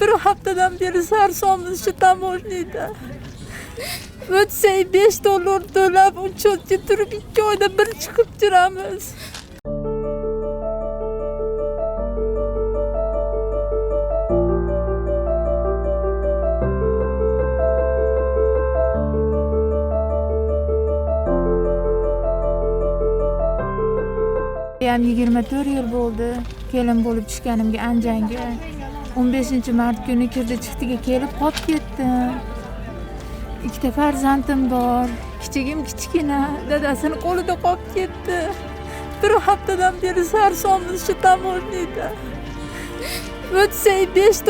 Bir haftadan beri sarsomuz şu tamoşnida. Ötse $5 to'lab uchotga turib 2 oyda bir chiqib turamiz. Ham 24 yil bo'ldi. Kelin bo'lib tushganimga Anjanga. 15 mart kuni kirdi chiqtiga kelib qolib ketdim. Ikkita farzandim bor. Kichigim kichkina, dadasini qo'lida qolib ketdi. Bir haftadan beri sarsomuz shu tamoşnida. O'tsa $5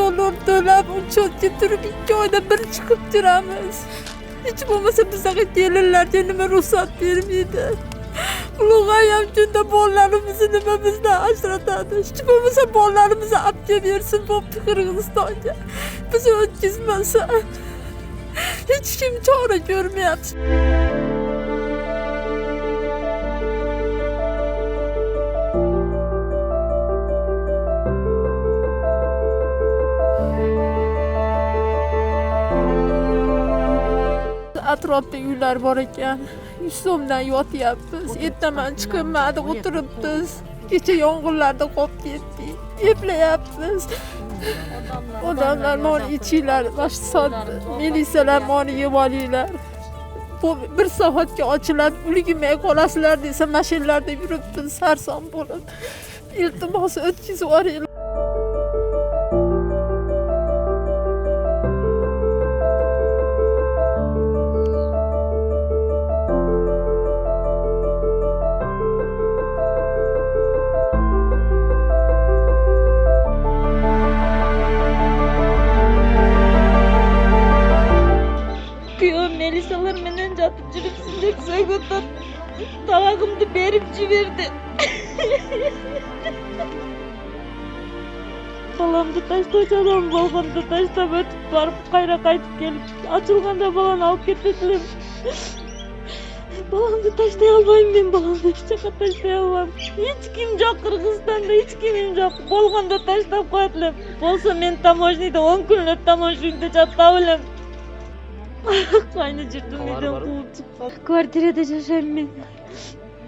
to'lab uchotga turib 2 oyda bir chiqib turamiz. Hech bo'lmasa bizga kelinlarga nima ruxsat bermaydi. Ulug'ayam shunda bolalarimizni nima bizdan ajratadi. Hech bo'lmasa bolalarimizni olib kelib bersin bo'pti Qirg'izistonga. Biz o'tkazmasa hech kim chora ko'rmayapti. Atrofda uylar bor ekan. 100 so'mdan yotyapmiz. Ertaman chiqmadi, o'tiribmiz. Kecha yong'inlarda qolib ketdik. Eplayapmiz. Odamlar meni ichinglar, mashsot, militsiyalar meni yeb olinglar. Bu bir soatga ochiladi, ulgimay qolasizlar desa mashinalarda yuribmiz sarson bo'lib. Iltimos o'tkazib yuboringlar. Melisalar menen jatıp жүрüpsün dep söygötөp tabagımды berip жиберди. Balamды таштоочу адам болгондо таштап өтүп барып кайра кайтып келип ачылганда баланы алып кетет элем. Balamды таштай албайм мен, баламды эч жака таштай албайм. Эч ким жок Кыргызстанда, эч кимим жок. Болгондо таштап коет элем. Болсо мен таможняда 10 күн таможняда жатап элем. Kayna jirdim neden kulup çıktı. Kvartirada yaşayayım ben.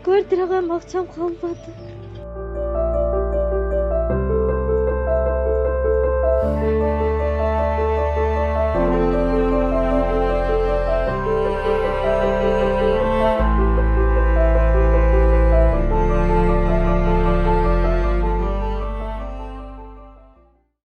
Kvartiraga makçam kalmadı.